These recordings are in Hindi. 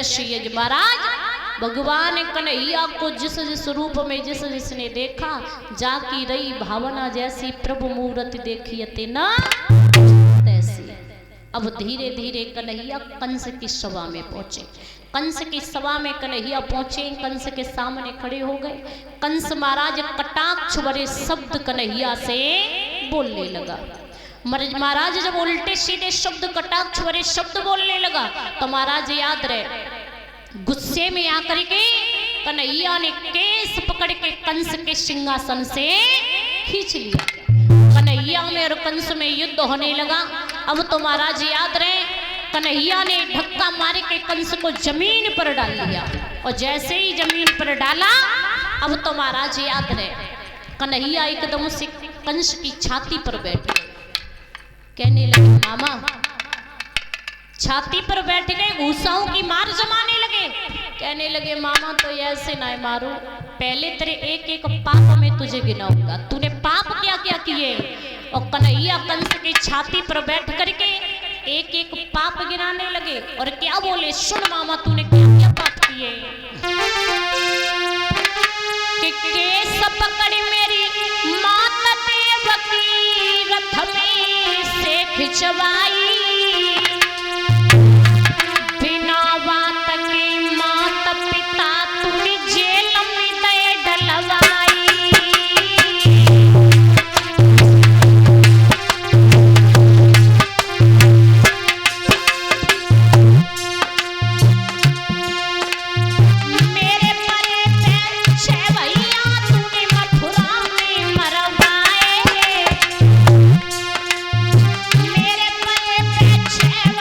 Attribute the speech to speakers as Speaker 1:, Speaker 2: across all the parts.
Speaker 1: जैसे ये महाराज भगवान कन्हैया को जिस जिस रूप में जिस जिसने देखा, जाकी रही भावना जैसी प्रभु मूर्ति देखी अति ना तैसी। अब धीरे धीरे कन्हैया कंस की सभा में पहुंचे। कंस की सभा में कन्हैया पहुंचे, कंस के सामने खड़े हो गए। कंस महाराज कटाक्ष भरे शब्द कन्हैया से बोलने लगा। महाराज जब उल्टे सीधे शब्द कटाक्ष भरे शब्द बोलने लगा तो महाराज याद रहे, गुस्से में आकर के कन्हैया ने केस पकड़ के कंस के सिंहासन से खींच लिया। कन्हैया में और कंस में युद्ध होने लगा। अब तो महाराज याद रहे, कन्हैया ने धक्का मार के कंस को जमीन पर डाल दिया, और जैसे ही जमीन पर डाला, अब तो महाराज याद रहे, कन्हैया एकदम से कंस की छाती पर बैठे, कहने लगे मामा। छाती पर बैठ गए, घूसाओं की मार जमाने लगे, कहने लगे मामा तो ऐसे ना मारो, पहले तेरे एक एक पाप में तुझे गिनाऊंगा, तूने पाप क्या क्या किए। और कन्हैया कंस की छाती पर बैठ करके एक एक पाप गिनाने लगे और क्या बोले, सुन मामा तूने क्या क्या पाप किए। कि केस पकड़ मेरी मात देवकी रथ में से खिंचवाई, बिना बात के मात पिता तूने जेल में दे डलवाई। छह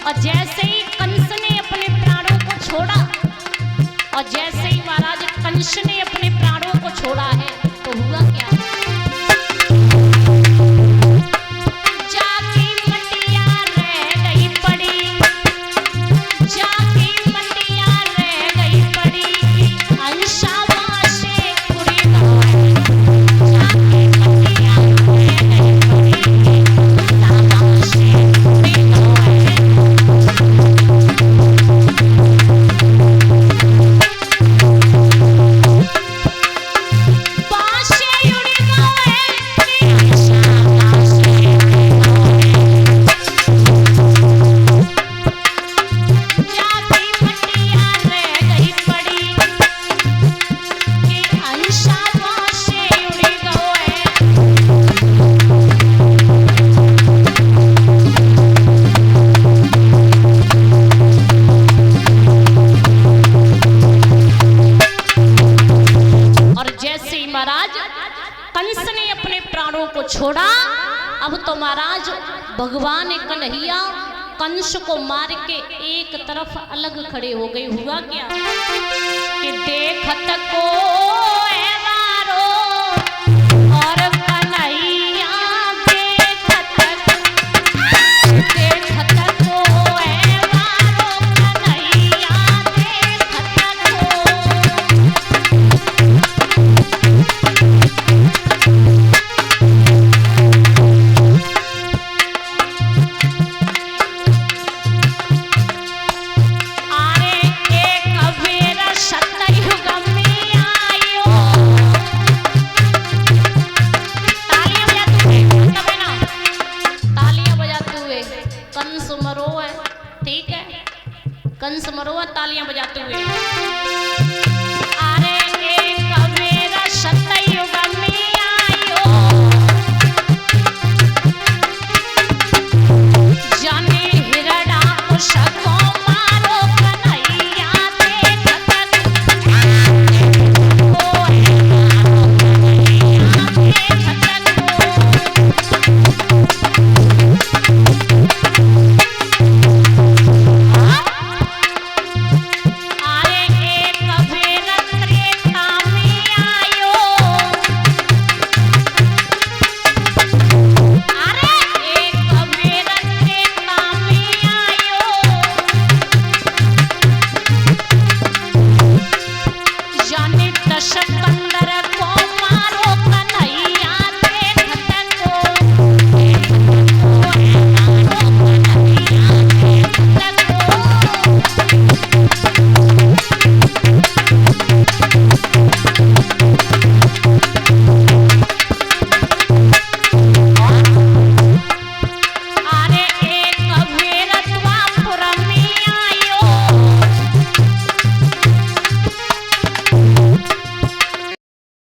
Speaker 1: और जैसे ही कंस ने अपने प्राणों को छोड़ा, और जैसे ही महाराज कंस ने अपने प्राणों को छोड़ा है, तो हुआ क्या? जाकी मटिया रह गई पड़ी, जाकी मटिया रह गई पड़ी, अंशावा से उड़ी गई, जाकी मटिया रह गई पड़ी, अंशावा से उड़ी गई। बाशे उड़ी गई, अंशावा से जाकी मटिया रह गई पड़ी, कि अंशावा से उड़ी गई। और जैसे ही महाराज कंस ने अपने प्राणों को छोड़ा, अब तो महाराज भगवान कन्हैया कंस को मार के एक तरफ अलग खड़े हो गए। हुआ क्या कि देखत को एवारो और कन्हैया देखत को एवारो कन्हैया देखत को। आरे एक बेर सतयुग में आयो, तालियां बजाते हुए, मतलब है ना, तालियां बजाते हुए कंस मरो है, ठीक है, कंस मरो है तालियां बजाते हुए।